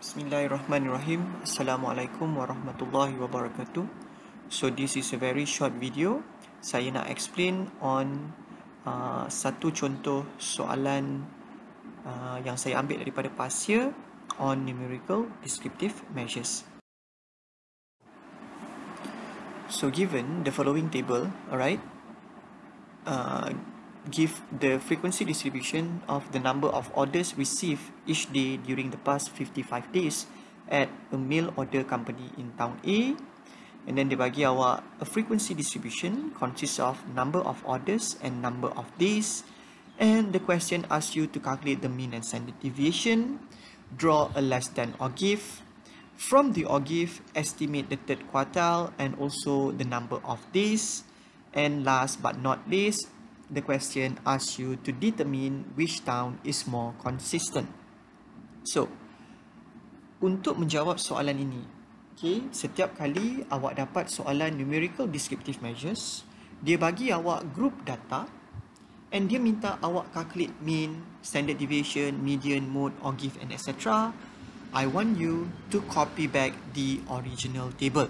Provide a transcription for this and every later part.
Bismillahirrahmanirrahim. Assalamualaikum warahmatullahi wabarakatuh. So this is a very short video. Saya nak explain on satu contoh soalan yang saya ambil daripada past year on numerical descriptive measures. So given the following table, alright, give the frequency distribution of the number of orders received each day during the past 55 days at a mail order company in town A, and then dia bagi awak a frequency distribution consists of number of orders and number of days, and the question asks you to calculate the mean and standard deviation, draw a less than or give, from the or give estimate the third quartile and also the number of days, and last but not least, the question asks you to determine which town is more consistent. So, untuk menjawab soalan ini, okay, setiap kali awak dapat soalan numerical descriptive measures, dia bagi awak group data and dia minta awak calculate mean, standard deviation, median, mode, or give, and etc. I want you to copy back the original table.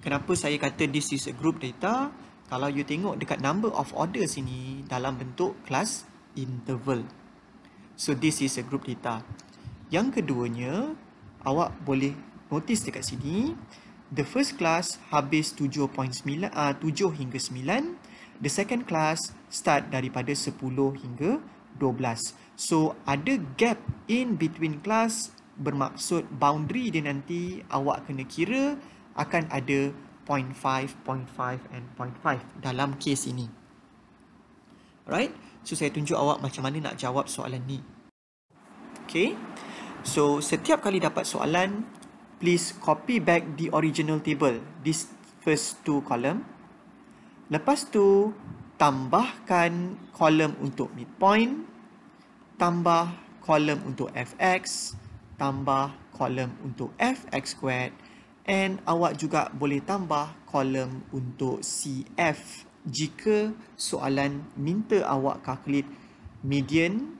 Kenapa saya kata this is a group data? Kalau you tengok dekat number of orders ini dalam bentuk class interval. So this is a group data. Yang keduanya, awak boleh notice dekat sini, the first class habis 7 hingga 9, the second class start daripada 10 hingga 12. So ada gap in between class, bermaksud boundary dia nanti awak kena kira akan ada 0.5, 0.5 and 0.5 dalam kes ini. Alright, so saya tunjuk awak macam mana nak jawab soalan ni. Okay, so setiap kali dapat soalan, please copy back the original table, this first two column. Lepas tu, tambahkan kolom untuk midpoint, tambah kolom untuk fx, tambah kolom untuk fx squared, and awak juga boleh tambah kolom untuk CF jika soalan minta awak calculate median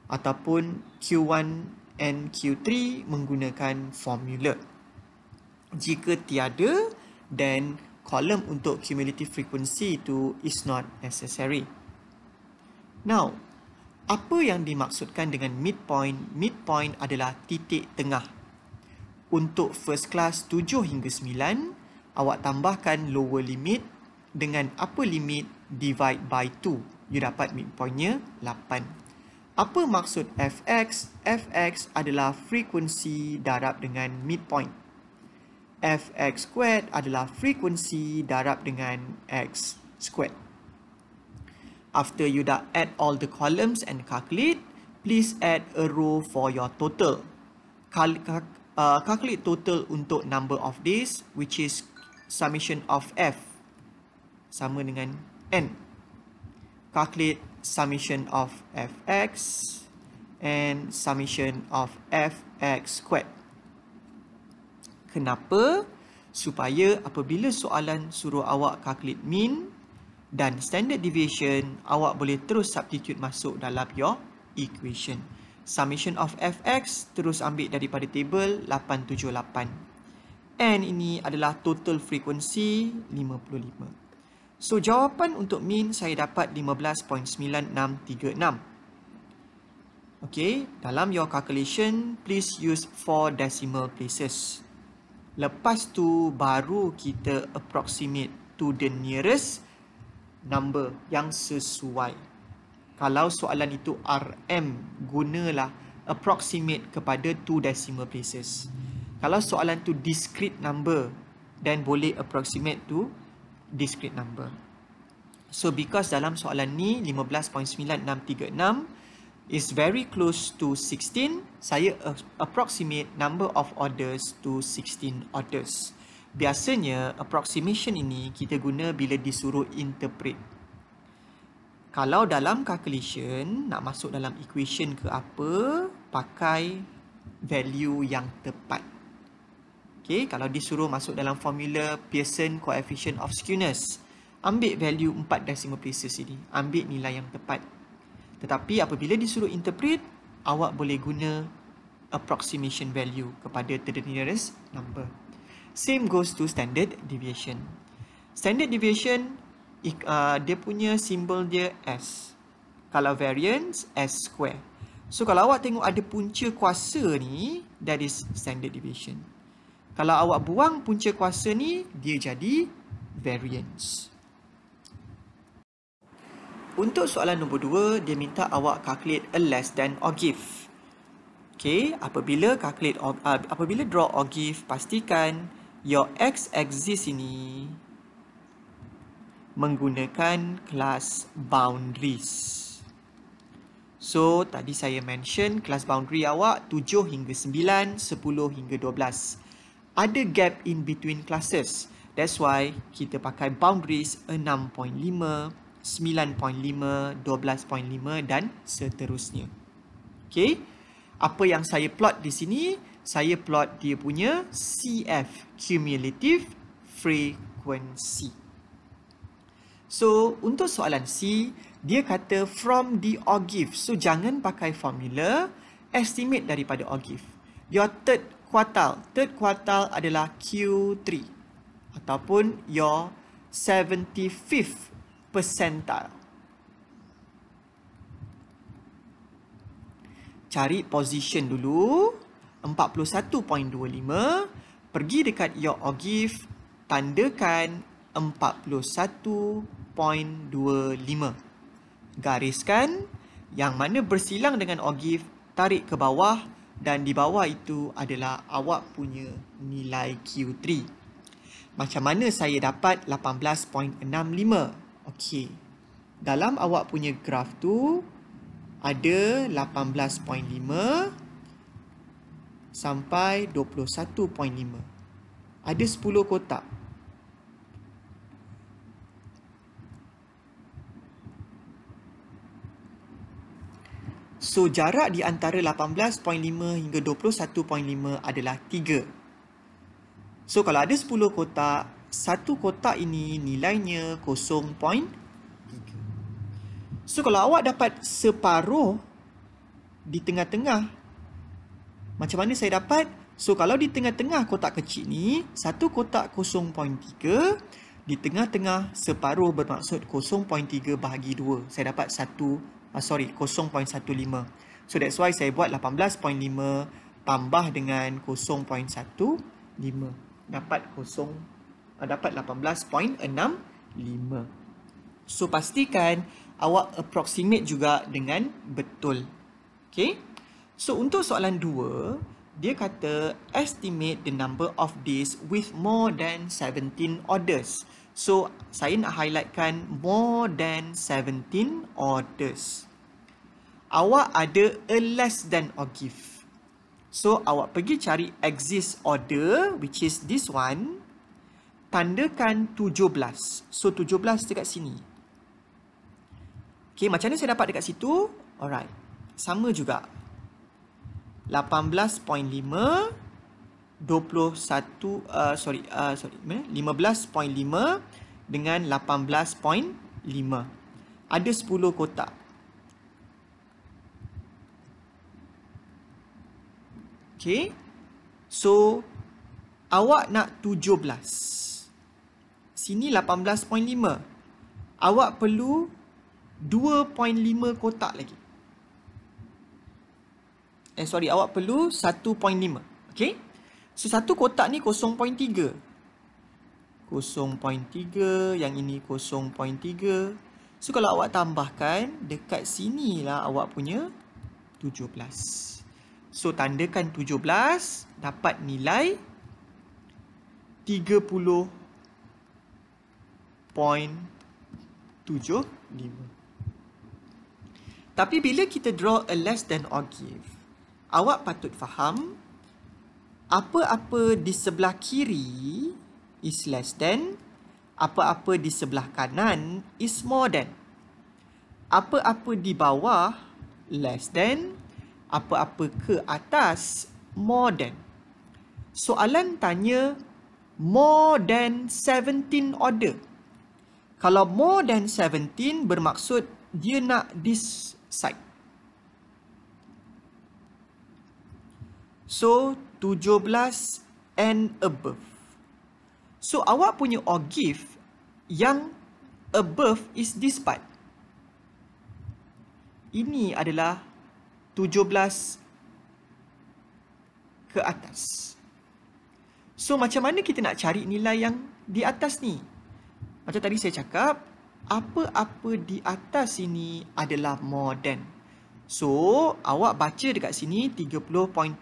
ataupun Q1 and Q3 menggunakan formula. Jika tiada, then kolom untuk cumulative frequency itu is not necessary. Now, apa yang dimaksudkan dengan midpoint? Midpoint adalah titik tengah. Untuk first class 7 hingga 9, awak tambahkan lower limit dengan upper limit divide by 2. You dapat midpointnya 8. Apa maksud fx? Fx adalah frekuensi darab dengan midpoint. Fx squared adalah frekuensi darab dengan x squared. After you dah add all the columns and calculate, please add a row for your total. Calculate total untuk number of days, which is summation of f sama dengan n. Calculate summation of fx and summation of fx squared. Kenapa? Supaya apabila soalan suruh awak calculate mean dan standard deviation, awak boleh terus substitute masuk dalam your equation. Summation of fx terus ambil daripada table 878. And ini adalah total frekuensi 55. So jawapan untuk mean saya dapat 15.9636. Okay, dalam your calculation, please use 4 decimal places. Lepas tu baru kita approximate to the nearest number yang sesuai. Kalau soalan itu RM, gunalah approximate kepada 2 decimal places. Kalau soalan tu discrete number, then boleh approximate to discrete number. So because dalam soalan ni 15.9636 is very close to 16, saya approximate number of orders to 16 orders. Biasanya approximation ini kita guna bila disuruh interpret. Kalau dalam calculation, nak masuk dalam equation ke apa, pakai value yang tepat. Okay, kalau disuruh masuk dalam formula Pearson coefficient of skewness, ambil value 4 decimal places ini, ambil nilai yang tepat. Tetapi apabila disuruh interpret, awak boleh guna approximation value kepada to the nearest number. Same goes to standard deviation. Standard deviation, dia punya simbol dia S. Kalau variance, S square. So, kalau awak tengok ada punca kuasa ni, that is standard deviation. Kalau awak buang punca kuasa ni, dia jadi variance. Untuk soalan nombor 2, dia minta awak calculate a less than or give. Okay, apabila draw or give, pastikan your x-axis ini menggunakan kelas boundaries. So, tadi saya mention kelas boundary awak 7 hingga 9, 10 hingga 12. Ada gap in between classes. That's why kita pakai boundaries 6.5, 9.5, 12.5 dan seterusnya. Okay. Apa yang saya plot di sini? Saya plot dia punya CF, cumulative frequency. So, untuk soalan C, dia kata from the or give. So, jangan pakai formula estimate daripada or give. Your third quartile adalah Q3 ataupun your 75th percentile. Cari position dulu, 41.25, pergi dekat your or give, tandakan 41.25. Gariskan yang mana bersilang dengan or give, tarik ke bawah dan di bawah itu adalah awak punya nilai Q3. Macam mana saya dapat 18.65? Okey. Dalam awak punya graf tu ada 18.5 sampai 21.5. Ada 10 kotak. So, jarak di antara 18.5 hingga 21.5 adalah 3. So, kalau ada 10 kotak, satu kotak ini nilainya 0.3. So, kalau awak dapat separuh di tengah-tengah, macam mana saya dapat? So, kalau di tengah-tengah kotak kecil ni, satu kotak 0.3, di tengah-tengah separuh bermaksud 0.3 bahagi 2. Saya dapat 0.15. So, that's why saya buat 18.5 tambah dengan 0.15. Dapat 18.65. So, pastikan awak approximate juga dengan betul. Okay. So, untuk soalan 2, dia kata estimate the number of days with more than 17 orders. So, saya nak highlightkan more than 17 orders. Awak ada a less than or give. So, awak pergi cari exist order, which is this one. Tandakan 17. So, 17 dekat sini. Okay, macam mana saya dapat dekat situ? Alright. Sama juga. 18.5 15.5 dengan 18.5. Ada 10 kotak. Okay. So, awak nak 17. Sini 18.5. Awak perlu 2.5 kotak lagi. Awak perlu 1.5. Okay. So, satu kotak ni 0.3. 0.3. Yang ini 0.3. So, kalau awak tambahkan, dekat sini lah awak punya 17. So, tandakan 17. Dapat nilai 30.75. Tapi bila kita draw a less than or give, awak patut faham apa-apa di sebelah kiri is less than, apa-apa di sebelah kanan is more than. Apa-apa di bawah less than, apa-apa ke atas more than. Soalan tanya more than 17 order. Kalau more than 17 bermaksud dia nak this side. So, 17 and above. So, awak punya or give yang above is this part. Ini adalah 17 ke atas. So, macam mana kita nak cari nilai yang di atas ni? Macam tadi saya cakap, apa-apa di atas sini adalah more than. So, awak baca dekat sini 30.75.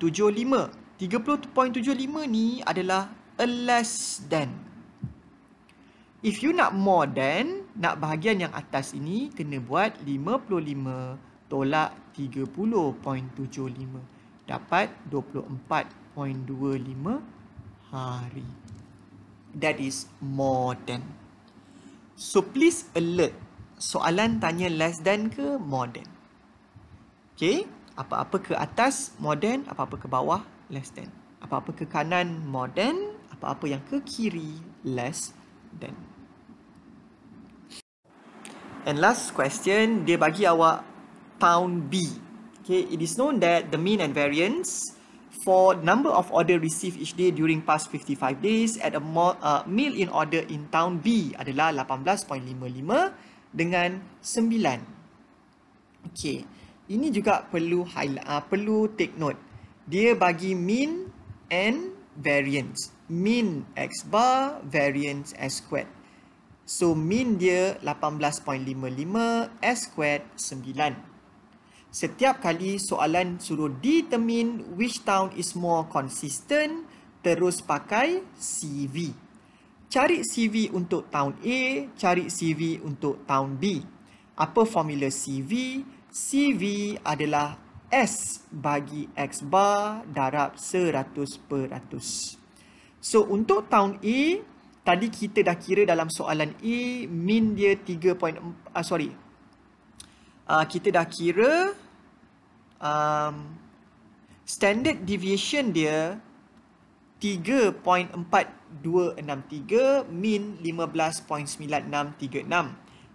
30.75 ni adalah a less than. If you nak more than, nak bahagian yang atas ini, kena buat 55 tolak 30.75. Dapat 24.25 hari. That is more than. So, please alert. Soalan tanya less than ke more than. Okay, apa-apa ke atas more than, apa-apa ke bawah less than. Apa-apa ke kanan more than, apa-apa yang ke kiri less than. And last question, dia bagi awak town B. Okay, it is known that the mean and variance for number of order received each day during past 55 days at a meal in order in town B adalah 18.55 dengan 9. Okay, ini juga perlu perlu take note. Dia bagi mean and variance. Mean X bar, variance S squared. So, mean dia 18.55, S squared 9. Setiap kali soalan suruh determine which town is more consistent, terus pakai CV. Cari CV untuk town A, cari CV untuk town B. Apa formula CV? CV adalah S bagi X bar darab 100%. So, untuk town A, tadi kita dah kira dalam soalan A, mean dia 3. Kita dah kira standard deviation dia 3.4263, mean 15.9636.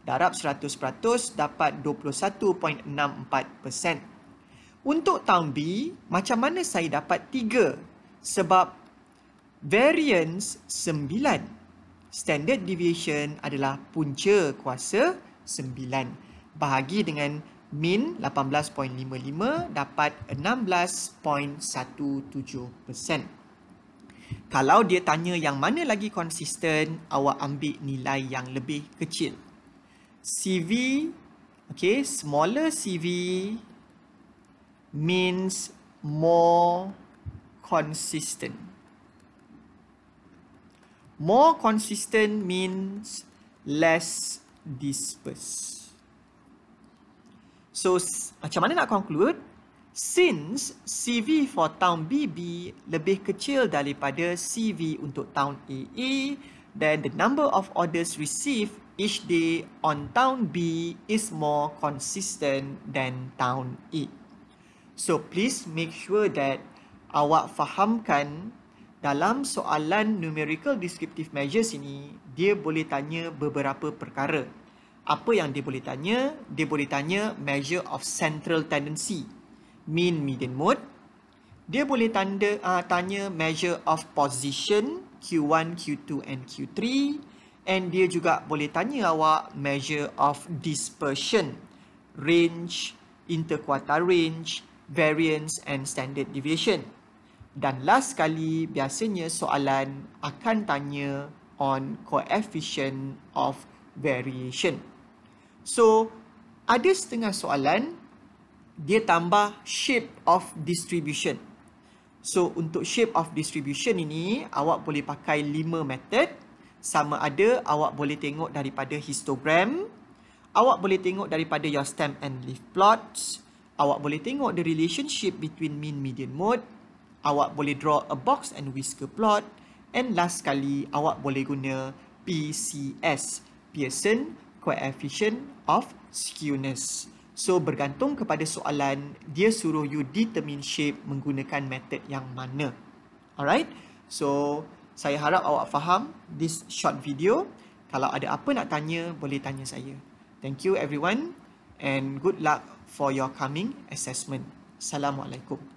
Darab 100% dapat 21.64%. Untuk town B, macam mana saya dapat 3? Sebab variance 9. Standard deviation adalah punca kuasa 9. Bahagi dengan mean 18.55 dapat 16.17%. Kalau dia tanya yang mana lagi konsisten, awak ambil nilai yang lebih kecil. CV, okay, smaller CV means more consistent. More consistent means less dispersed. So, macam mana nak conclude? Since CV for town BB lebih kecil daripada CV untuk town AA, then the number of orders received each day on town B is more consistent than town A. So, please make sure that awak fahamkan dalam soalan numerical descriptive measures ini, dia boleh tanya beberapa perkara. Apa yang dia boleh tanya? Dia boleh tanya measure of central tendency, mean, median, mode. Dia boleh tanya measure of position, Q1, Q2 and Q3. And dia juga boleh tanya awak measure of dispersion, range, interquartile range, variance and standard deviation. Dan last sekali, biasanya soalan akan tanya on coefficient of variation. So, ada setengah soalan, dia tambah shape of distribution. So, untuk shape of distribution ini, awak boleh pakai 5 method. Sama ada awak boleh tengok daripada histogram, awak boleh tengok daripada your stem and leaf plots, awak boleh tengok the relationship between mean, median, mode, awak boleh draw a box and whisker plot, and last sekali awak boleh guna PCS, Pearson Coefficient of Skewness. So, bergantung kepada soalan, dia suruh you determine shape menggunakan method yang mana. Alright? So, saya harap awak faham this short video. Kalau ada apa nak tanya, boleh tanya saya. Thank you everyone and good luck for your coming assessment. Assalamualaikum.